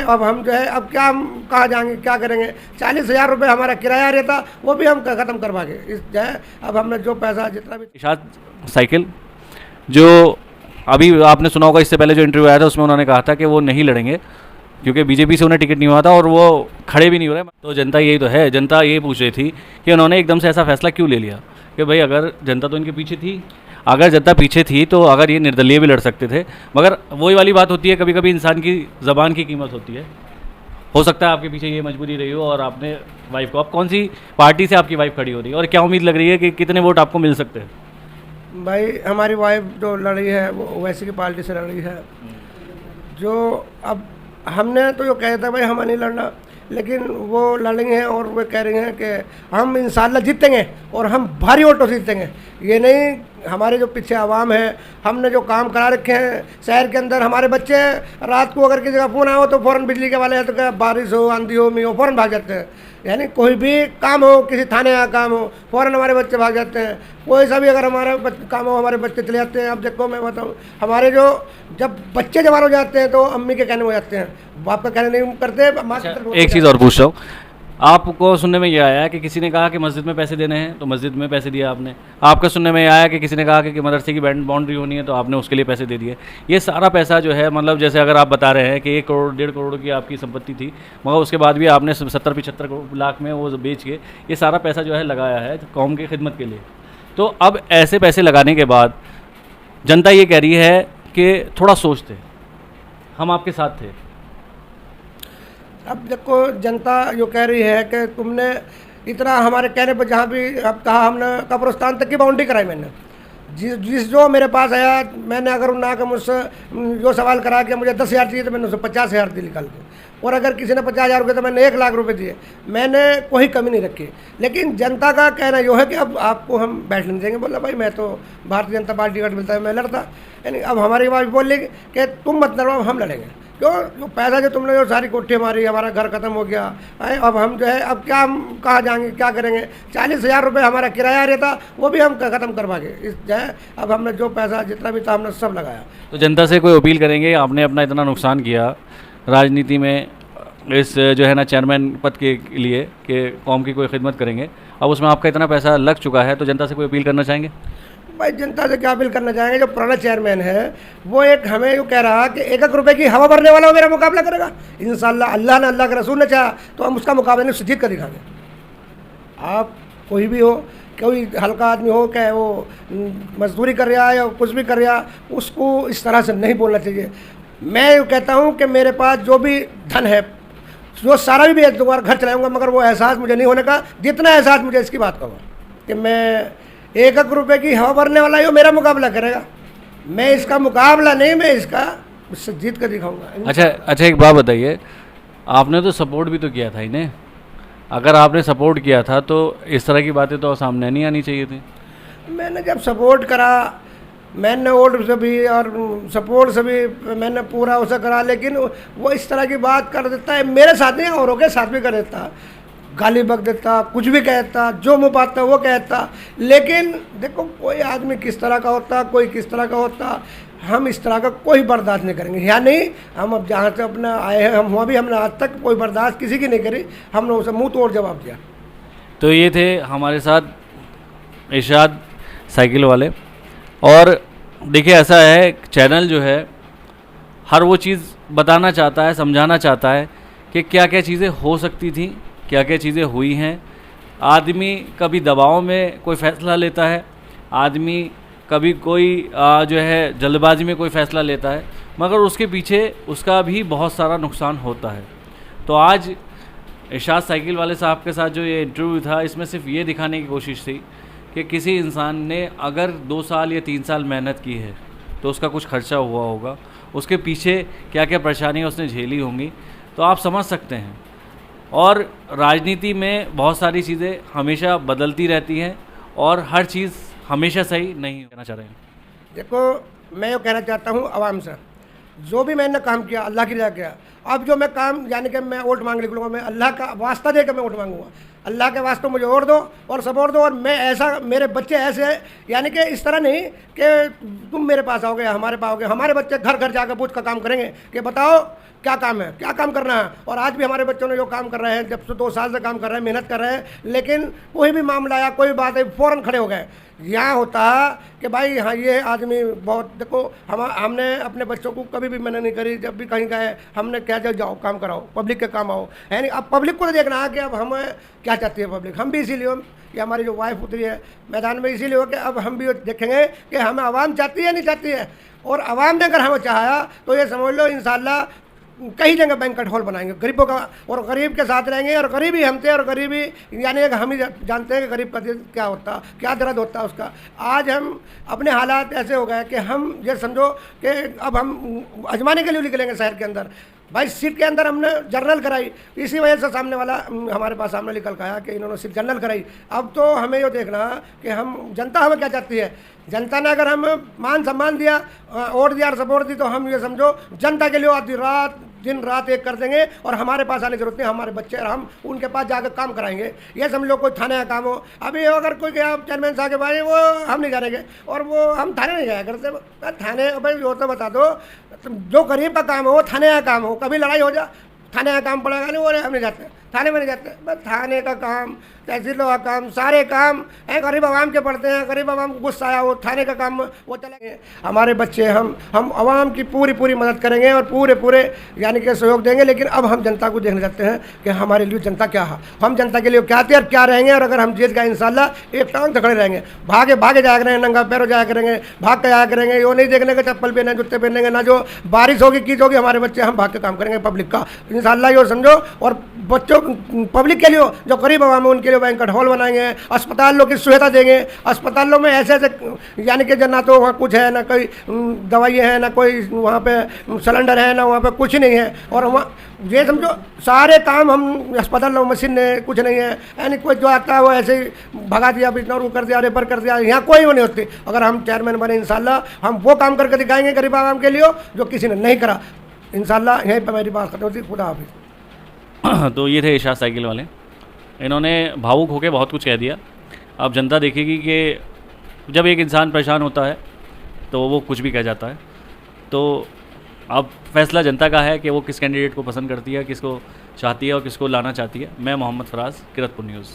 अब हम जो है अब क्या, हम कहाँ जाएंगे, क्या करेंगे। 40,000 रुपये हमारा किराया रहता, वो भी हम ख़त्म करवा के इस जो है अब हमने जो पैसा जितना भी। इरशाद साइकिल जो अभी आपने सुना होगा, इससे पहले जो इंटरव्यू आया था उसमें उन्होंने कहा था कि वो नहीं लड़ेंगे क्योंकि बीजेपी से उन्हें टिकट नहीं हुआ था और वो खड़े भी नहीं हो रहे। तो जनता यही तो है, जनता ये पूछ रही थी कि उन्होंने एकदम से ऐसा फैसला क्यों ले लिया कि भाई अगर जनता तो इनके पीछे थी, अगर जनता पीछे थी तो अगर ये निर्दलीय भी लड़ सकते थे। मगर वही वाली बात होती है, कभी कभी इंसान की ज़बान की कीमत होती है। हो सकता है आपके पीछे ये मजबूरी रही हो और आपने वाइफ को, आप कौन सी पार्टी से आपकी वाइफ खड़ी हो रही है और क्या उम्मीद लग रही है कि कितने वोट आपको मिल सकते हैं? भाई हमारी वाइफ जो लड़ रही है वो वैसे की पार्टी से लड़ रही है। जो अब हमने तो जो कहा था भाई हम नहीं लड़ना, लेकिन वो लड़ेंगे और वो कह रहे हैं कि हम इंशाल्लाह जीतेंगे और हम भारी वोटों से जीतेंगे। ये नहीं, हमारे जो पीछे आवाम है, हमने जो काम करा रखे हैं शहर के अंदर, हमारे बच्चे रात को अगर किसी का फ़ोन आया हो तो फ़ौरन बिजली के वाले हैं तो क्या, बारिश हो, आंधी हो, मी हो, फ़ौरन भाग जाते हैं। यानी कोई भी काम हो, किसी थाने का काम हो, फ़ौरन हमारे बच्चे भाग जाते हैं। कोई सा भी अगर हमारा काम हो, हमारे बच्चे चले जाते हैं। अब देखो मैं बताऊँ, हमारे जो जब बच्चे जवान हो जाते हैं तो अम्मी के कहने हो जाते हैं, बाप का कहने नहीं करते। एक चीज़ और पूछ रहा हूँ, आपको सुनने में ये आया कि किसी ने कहा कि मस्जिद में पैसे देने हैं तो मस्जिद में पैसे दिया आपने। आपका सुनने में आया कि किसी ने कहा कि मदरसे की बाउंड्री होनी है तो आपने उसके लिए पैसे दे दिए। ये सारा पैसा जो है, मतलब जैसे अगर आप बता रहे हैं कि 1 करोड़ 1.5 करोड़ की आपकी संपत्ति थी, मगर उसके बाद भी आपने 70-75 लाख में वो बेच के ये सारा पैसा जो है लगाया है कौम की खिदमत के लिए। तो अब ऐसे पैसे लगाने के बाद जनता ये कह रही है कि थोड़ा सोचते, हम आपके साथ थे। अब देखो जनता जो कह रही है कि तुमने इतना हमारे कहने पर, जहाँ भी अब कहा हमने कब्रिस्तान तक की बाउंड्री कराई मैंने, जिस जो मेरे पास आया, मैंने अगर ना कि मुझसे जो सवाल करा कि मुझे 10,000 चाहिए तो मैंने उससे 50,000 दी निकाल के, और अगर किसी ने 50,000 रुपये तो मैंने 1 लाख रुपए दिए। मैंने कोई कमी नहीं रखी। लेकिन जनता का कहना यो है कि अब आपको हम बैठ नहीं देंगे। बोला भाई मैं तो भारतीय जनता पार्टी का मिलता है मैं लड़ता, यानी अब हमारी बात बोल ली कि तुम मत लड़ो, हम लड़ेंगे। क्यों, जो पैसा जो तुमने जो सारी कोठी मारी, हमारा घर खत्म हो गया है, अब हम जो है अब क्या, हम कहाँ जाएंगे, क्या करेंगे। 40,000 रुपये हमारा किराया रहता, वो भी हम ख़त्म करवा के इस जो है अब हमने जो पैसा जितना भी था हमने सब लगाया। तो जनता से कोई अपील करेंगे, आपने अपना इतना नुकसान किया राजनीति में इस जो है ना चेयरमैन पद के लिए कि कौम की कोई खिदमत करेंगे, अब उसमें आपका इतना पैसा लग चुका है, तो जनता से कोई अपील करना चाहेंगे? भाई जनता से क्या अपील करना चाहेंगे, जो पुराना चेयरमैन है वो एक हमें यूँ कह रहा कि 1-1 रुपये की हवा भरने वाला वो मेरा मुकाबला करेगा। इंशाल्लाह अल्लाह ने, अल्लाह के रसूल ने चाहा तो हम उसका मुकाबला नहीं जीत कर दिखाएंगे। आप कोई भी हो, कोई हल्का आदमी हो, क्या वो मजदूरी कर रहा है या कुछ भी कर रहा, उसको इस तरह से नहीं बोलना चाहिए। मैं यूँ कहता हूँ कि मेरे पास जो भी धन है वो सारा भी बेच दूँगा, घर चलाऊँगा, मगर वो एहसास मुझे नहीं होने का जितना एहसास मुझे इसकी बात का हुआ कि मैं 1-1 रुपये की हवा भरने वाला ही मेरा मुकाबला करेगा। मैं इसका मुकाबला नहीं, मैं इसका उससे जीत कर दिखाऊंगा। अच्छा एक बात बताइए, आपने तो सपोर्ट भी तो किया था इन्हें। अगर आपने सपोर्ट किया था तो इस तरह की बातें तो सामने नहीं आनी चाहिए थी। मैंने जब सपोर्ट करा, मैंने वोट से भी और सपोर्ट से भी मैंने पूरा उसे करा, लेकिन वो इस तरह की बात कर देता है, मेरे साथ नहीं औरों के साथ भी कर देता, गाली बक देता, कुछ भी कहता, जो मुँह पाता वो कहता। लेकिन देखो कोई आदमी किस तरह का होता, कोई किस तरह का होता, हम इस तरह का कोई बर्दाश्त नहीं करेंगे। या नहीं, हम अब जहाँ से अपना आए हैं, हम हुआ भी हमने आज तक कोई बर्दाश्त किसी की नहीं करी, हमने उसे मुँह तोड़ जवाब दिया। तो ये थे हमारे साथ इरशाद साइकिल वाले। और देखिए ऐसा है, चैनल जो है हर वो चीज़ बताना चाहता है, समझाना चाहता है कि क्या क्या चीज़ें हो सकती थी, क्या क्या चीज़ें हुई हैं। आदमी कभी दबाव में कोई फ़ैसला लेता है, आदमी कभी कोई जो है जल्दबाजी में कोई फ़ैसला लेता है, मगर उसके पीछे उसका भी बहुत सारा नुकसान होता है। तो आज इरशाद साइकिल वाले साहब के साथ जो ये इंटरव्यू था, इसमें सिर्फ ये दिखाने की कोशिश थी कि किसी इंसान ने अगर 2 साल या 3 साल मेहनत की है तो उसका कुछ खर्चा हुआ होगा, उसके पीछे क्या क्या परेशानियाँ उसने झेली होंगी, तो आप समझ सकते हैं। और राजनीति में बहुत सारी चीज़ें हमेशा बदलती रहती हैं और हर चीज़ हमेशा सही नहीं कहना चाह रहे हैं। देखो मैं ये कहना चाहता हूँ आवाम से, जो भी मैंने काम किया अल्लाह की रजा किया। अब जो मैं काम यानी कि मैं वोट मांग निकलूँगा, मैं अल्लाह का वास्ता दे के मैं वोट मांगूंगा, अल्लाह के वास्ते मुझे वोट दो और सपोर्ट दो। और मैं ऐसा, मेरे बच्चे ऐसे यानी कि इस तरह नहीं कि तुम मेरे पास आओगे, हमारे पास आओगे, हमारे बच्चे घर घर जाकर पूछ का काम करेंगे कि बताओ क्या काम है, क्या काम करना है। और आज भी हमारे बच्चों ने जो काम कर रहे हैं, जब से 2 साल से काम कर रहे हैं, मेहनत कर रहे हैं, लेकिन कोई भी मामला आया, कोई बात है, फ़ौरन खड़े हो गए। यहाँ होता कि भाई हाँ ये आदमी बहुत, देखो हमने अपने बच्चों को कभी भी मना नहीं करी, जब भी कहीं गए हमने क्या जाओ काम कराओ, पब्लिक के काम आओ, है नहीं। अब पब्लिक को तो देखना है कि अब हमें क्या चाहती है पब्लिक। हम भी इसीलिए, कि हमारी जो वाइफ उतरी है मैदान में, इसीलिए हो कि अब हम भी देखेंगे कि हमें आवाम चाहती है नहीं चाहती है। और आवाम ने अगर हमें चाहा तो ये समझ लो इंशाल्लाह कई जगह बैंक्वेट हॉल बनाएंगे गरीबों का, और गरीब के साथ रहेंगे। और गरीब ही हम थे, और गरीबी यानी हम ही जानते हैं कि गरीब का दिल क्या होता, क्या दर्द होता है उसका। आज हम अपने हालात ऐसे हो गए कि हम ये समझो कि अब हम आजमाने के लिए निकलेंगे शहर के अंदर। भाई सीट के अंदर हमने जर्नल कराई, इसी वजह से सामने वाला हमारे पास सामने निकल के आया कि इन्होंने सीट जर्नल कराई। अब तो हमें ये देखना कि हम जनता हमें क्या चाहती है। जनता ने अगर हमें मान सम्मान दिया, वोट दिया और सपोर्ट दी, तो हम ये समझो जनता के लिए आधी रात दिन रात एक कर देंगे। और हमारे पास आने की जरूरत नहीं, हमारे बच्चे और हम उनके पास जाकर काम कराएंगे। ये समझ लो कोई थाने का काम हो, अभी अगर कोई गया चेयरमैन साहब के भाई, वो हम नहीं जाएंगे, और वो हम थाने नहीं जाया करते। थाने भाई वो तो बता दो, जो गरीब का काम हो वो थाने का काम हो, कभी लड़ाई हो जा थाने का काम पड़ेगा नहीं, वो हम नहीं जाते, थाने में नहीं जाते। बस थाने का काम, तहसीलों का काम, सारे काम है गरीब आवाम के पड़ते हैं। गरीब आवाम को गुस्सा आया, वो थाने का काम वो चलेंगे। हमारे बच्चे हम आवाम की पूरी मदद करेंगे और पूरे यानी कि सहयोग देंगे। लेकिन अब हम जनता को देखने जाते हैं कि हमारे लिए जनता क्या है, हम जनता के लिए क्या थे और क्या रहेंगे। और अगर हम जीत गए इंशाल्लाह एक टांग खड़े रहेंगे, भागे जाया करेंगे, नंगा पैरों जाया करेंगे, भाग के जाया करेंगे। वो नहीं देखने के चप्पल पहने जूते पहनेंगे ना, जो बारिश होगी कीच होगी, हमारे बच्चे हम भाग के काम करेंगे पब्लिक का इंशाल्लाह। यो समझो। और बच्चों पब्लिक के लिए जो गरीब आवाम है उनके लिए बैंक्वेट हॉल बनाएंगे, अस्पतालों की सुविधा देंगे। अस्पतालों में ऐसे यानी कि ना तो वहाँ कुछ है, ना कोई दवाई है, ना कोई वहाँ पे सिलेंडर है, ना वहाँ पे कुछ नहीं है। और वहाँ ये समझो सारे काम हम अस्पतालों में मशीन है, कुछ नहीं है, यानी कोई जो आता है वो ऐसे ही भगा दिया, इतना कर दिया, रेफर कर दिया। यहाँ कोई वो नहीं होती। अगर हम चेयरमैन बने इंशाल्लाह हम वो काम करके दिखाएंगे गरीब आवाम के लिए जो किसी ने नहीं करा। इंशाल्लाह यहीं पर मेरी बात खत्म होती। खुदा हाफिज़। तो ये थे इरशाद साइकिल वाले, इन्होंने भावुक होकर बहुत कुछ कह दिया। अब जनता देखेगी कि जब एक इंसान परेशान होता है तो वो कुछ भी कह जाता है। तो अब फैसला जनता का है कि वो किस कैंडिडेट को पसंद करती है, किसको चाहती है और किसको लाना चाहती है। मैं मोहम्मद फराज, किरतपुर न्यूज़।